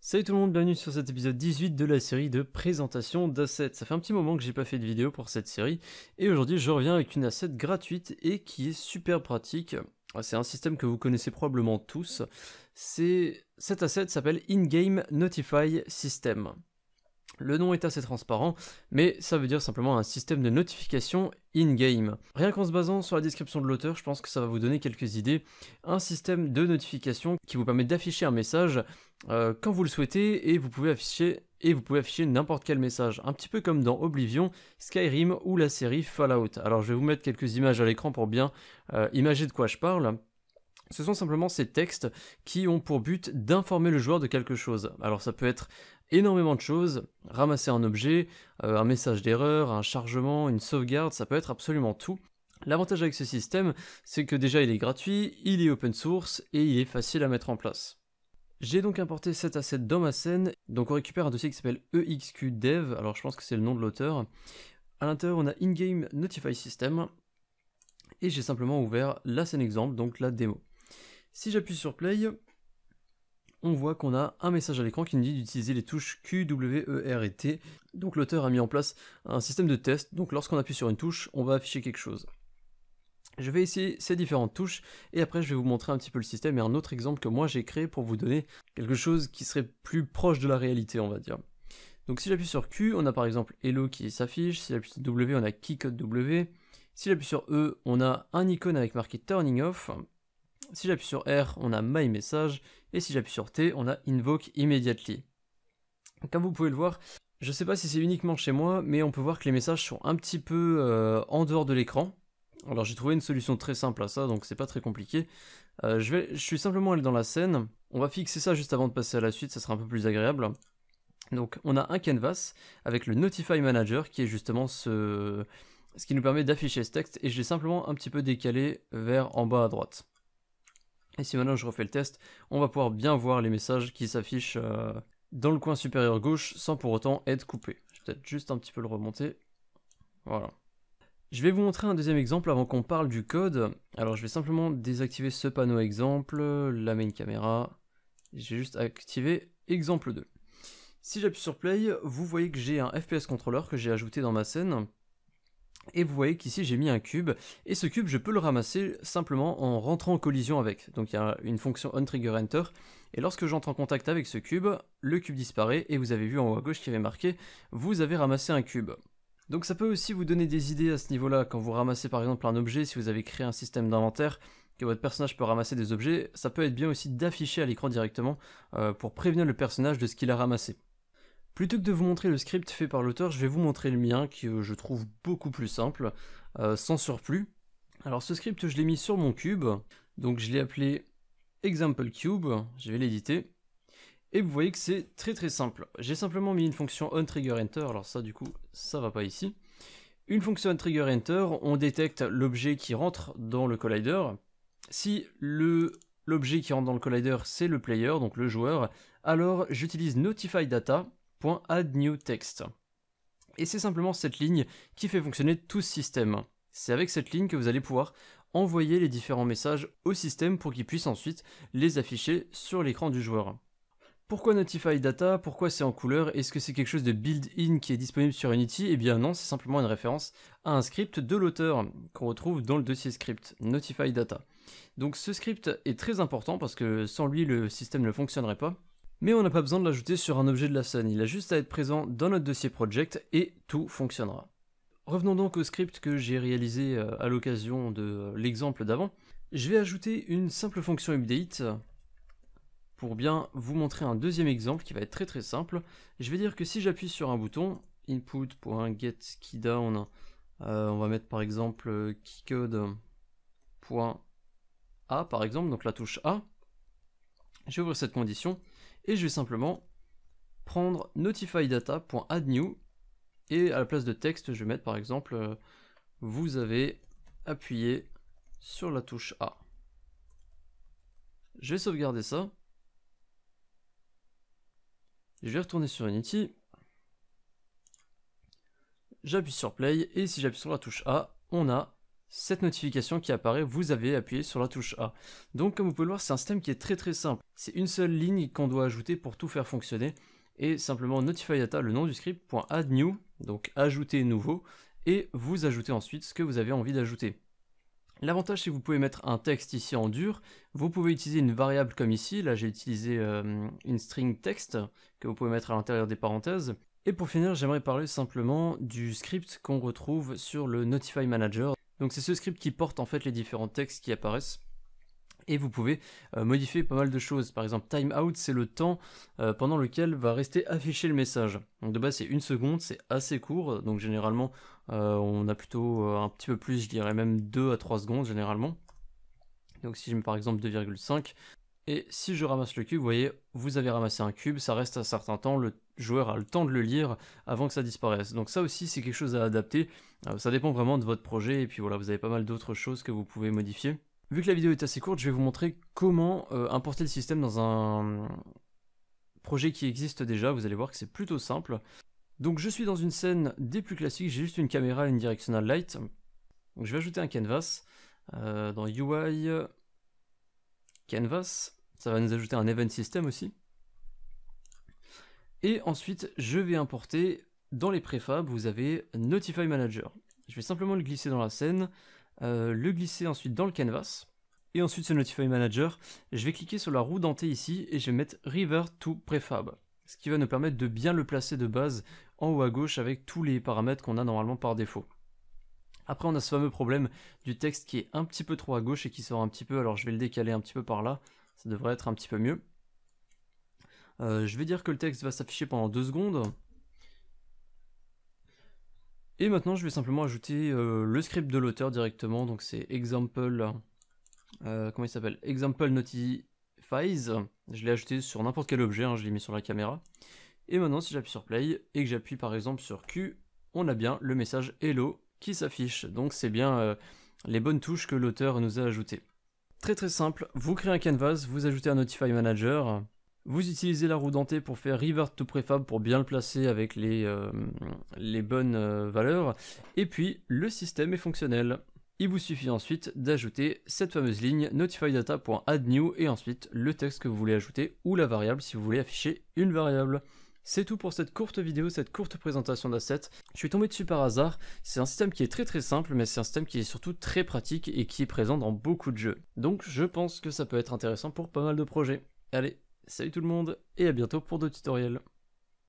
Salut tout le monde, bienvenue sur cet épisode 18 de la série de présentation d'assets. Ça fait un petit moment que j'ai pas fait de vidéo pour cette série, et aujourd'hui je reviens avec une asset gratuite et qui est super pratique. C'est un système que vous connaissez probablement tous. Cet asset s'appelle In-Game Notify System. Le nom est assez transparent, mais ça veut dire simplement un système de notification in-game. Rien qu'en se basant sur la description de l'auteur, je pense que ça va vous donner quelques idées. Un système de notification qui vous permet d'afficher un message quand vous le souhaitez, et vous pouvez afficher n'importe quel message. Un petit peu comme dans Oblivion, Skyrim ou la série Fallout. Alors je vais vous mettre quelques images à l'écran pour bien imaginer de quoi je parle. Ce sont simplement ces textes qui ont pour but d'informer le joueur de quelque chose. Alors ça peut être énormément de choses, ramasser un objet, un message d'erreur, un chargement, une sauvegarde, ça peut être absolument tout. L'avantage avec ce système, c'est que déjà il est gratuit, il est open source et il est facile à mettre en place. J'ai donc importé cet asset dans ma scène, donc on récupère un dossier qui s'appelle exqdev, alors je pense que c'est le nom de l'auteur. À l'intérieur on a In-Game Notify System, et j'ai simplement ouvert la scène exemple, donc la démo. Si j'appuie sur play, on voit qu'on a un message à l'écran qui nous dit d'utiliser les touches Q, W, E, R et T. Donc l'auteur a mis en place un système de test, donc lorsqu'on appuie sur une touche, on va afficher quelque chose. Je vais essayer ces différentes touches, et après je vais vous montrer un petit peu le système et un autre exemple que moi j'ai créé pour vous donner quelque chose qui serait plus proche de la réalité, on va dire. Donc si j'appuie sur Q, on a par exemple Hello qui s'affiche, si j'appuie sur W, on a Keycode W, si j'appuie sur E, on a un icône avec marqué Turning Off, si j'appuie sur R, on a My Message, et si j'appuie sur T, on a Invoke Immediately. Comme vous pouvez le voir, je ne sais pas si c'est uniquement chez moi, mais on peut voir que les messages sont un petit peu en dehors de l'écran. Alors j'ai trouvé une solution très simple à ça, donc c'est pas très compliqué. Je suis simplement allé dans la scène, on va fixer ça juste avant de passer à la suite, ça sera un peu plus agréable. Donc on a un canvas avec le Notify Manager qui est justement ce qui nous permet d'afficher ce texte, et je l'ai simplement un petit peu décalé vers en bas à droite. Et si maintenant je refais le test, on va pouvoir bien voir les messages qui s'affichent dans le coin supérieur gauche sans pour autant être coupés. Je vais peut-être juste un petit peu le remonter. Voilà. Je vais vous montrer un deuxième exemple avant qu'on parle du code. Alors je vais simplement désactiver ce panneau exemple, la main caméra. Je vais juste activer exemple 2. Si j'appuie sur play, vous voyez que j'ai un FPS controller que j'ai ajouté dans ma scène. Et vous voyez qu'ici j'ai mis un cube, et ce cube je peux le ramasser simplement en rentrant en collision avec. Donc il y a une fonction onTriggerEnter, et lorsque j'entre en contact avec ce cube, le cube disparaît, et vous avez vu en haut à gauche qu'il y avait marqué « Vous avez ramassé un cube ». Donc ça peut aussi vous donner des idées à ce niveau-là, quand vous ramassez par exemple un objet, si vous avez créé un système d'inventaire, que votre personnage peut ramasser des objets, ça peut être bien aussi d'afficher à l'écran directement pour prévenir le personnage de ce qu'il a ramassé. Plutôt que de vous montrer le script fait par l'auteur, je vais vous montrer le mien, qui je trouve beaucoup plus simple, sans surplus. Alors ce script, je l'ai mis sur mon cube, donc je l'ai appelé Example Cube, je vais l'éditer, et vous voyez que c'est très très simple. J'ai simplement mis une fonction onTriggerEnter, alors ça du coup, ça va pas ici. Une fonction onTriggerEnter, on détecte l'objet qui rentre dans le collider. Si l'objet qui rentre dans le collider, c'est le player, donc le joueur, alors j'utilise NotifyData, .addNewText. Et c'est simplement cette ligne qui fait fonctionner tout ce système. C'est avec cette ligne que vous allez pouvoir envoyer les différents messages au système pour qu'il puisse ensuite les afficher sur l'écran du joueur. Pourquoi NotifyData? Pourquoi c'est en couleur? Est-ce que c'est quelque chose de built-in qui est disponible sur Unity? Eh bien non, c'est simplement une référence à un script de l'auteur qu'on retrouve dans le dossier script, NotifyData. Donc ce script est très important parce que sans lui le système ne fonctionnerait pas. Mais on n'a pas besoin de l'ajouter sur un objet de la scène, il a juste à être présent dans notre dossier project et tout fonctionnera. Revenons donc au script que j'ai réalisé à l'occasion de l'exemple d'avant. Je vais ajouter une simple fonction update pour bien vous montrer un deuxième exemple qui va être très très simple. Je vais dire que si j'appuie sur un bouton, input.getKeyDown, on va mettre par exemple keycode.a par exemple, donc la touche A. Je vais ouvrir cette condition. Et je vais simplement prendre notifydata.addNew, et à la place de texte, je vais mettre par exemple vous avez appuyé sur la touche A. Je vais sauvegarder ça. Je vais retourner sur Unity. J'appuie sur Play, et si j'appuie sur la touche A, on a cette notification qui apparaît, vous avez appuyé sur la touche A. Donc comme vous pouvez le voir, c'est un système qui est très simple. C'est une seule ligne qu'on doit ajouter pour tout faire fonctionner, et simplement notify data, le nom du script, .add new, donc ajouter nouveau, et vous ajoutez ensuite ce que vous avez envie d'ajouter. L'avantage, c'est que vous pouvez mettre un texte ici en dur, vous pouvez utiliser une variable comme ici, là j'ai utilisé une string text que vous pouvez mettre à l'intérieur des parenthèses. Et pour finir, j'aimerais parler simplement du script qu'on retrouve sur le Notify Manager. Donc c'est ce script qui porte en fait les différents textes qui apparaissent. Et vous pouvez modifier pas mal de choses. Par exemple, timeout, c'est le temps pendant lequel va rester affiché le message. Donc de base, c'est 1 seconde, c'est assez court. Donc généralement, on a plutôt un petit peu plus, je dirais même 2 à 3 secondes généralement. Donc si je mets par exemple 2,5, et si je ramasse le cube, vous voyez, vous avez ramassé un cube, ça reste un certain temps, le joueur a le temps de le lire avant que ça disparaisse. Donc ça aussi, c'est quelque chose à adapter. Ça dépend vraiment de votre projet, et puis voilà, vous avez pas mal d'autres choses que vous pouvez modifier. Vu que la vidéo est assez courte, je vais vous montrer comment importer le système dans un projet qui existe déjà. Vous allez voir que c'est plutôt simple. Donc je suis dans une scène des plus classiques, j'ai juste une caméra et une directional light. Donc je vais ajouter un canvas. Dans UI, canvas, ça va nous ajouter un event system aussi. Et ensuite, je vais importer dans les préfabs, vous avez Notify Manager. Je vais simplement le glisser dans la scène. Le glisser ensuite dans le canvas, et ensuite ce Notify Manager, je vais cliquer sur la roue dentée ici, et je vais mettre Revert to Prefab, ce qui va nous permettre de bien le placer de base en haut à gauche avec tous les paramètres qu'on a normalement par défaut. Après on a ce fameux problème du texte qui est un petit peu trop à gauche et qui sort un petit peu, alors je vais le décaler un petit peu par là, ça devrait être un petit peu mieux. Je vais dire que le texte va s'afficher pendant 2 secondes. Et maintenant je vais simplement ajouter le script de l'auteur directement, donc c'est example, comment il s'appelle, example notifies, je l'ai ajouté sur n'importe quel objet, je l'ai mis sur la caméra. Et maintenant si j'appuie sur play et que j'appuie par exemple sur Q, on a bien le message hello qui s'affiche, donc c'est bien les bonnes touches que l'auteur nous a ajoutées. Très simple, vous créez un canvas, vous ajoutez un Notify Manager, vous utilisez la roue dentée pour faire Revert to Prefab pour bien le placer avec les bonnes valeurs, et puis le système est fonctionnel. Il vous suffit ensuite d'ajouter cette fameuse ligne notifydata.addNew et ensuite le texte que vous voulez ajouter ou la variable si vous voulez afficher une variable. C'est tout pour cette courte vidéo, cette courte présentation d'assets. Je suis tombé dessus par hasard, c'est un système qui est très simple, mais c'est un système qui est surtout très pratique et qui est présent dans beaucoup de jeux. Donc je pense que ça peut être intéressant pour pas mal de projets. Allez, salut tout le monde, et à bientôt pour d'autres tutoriels.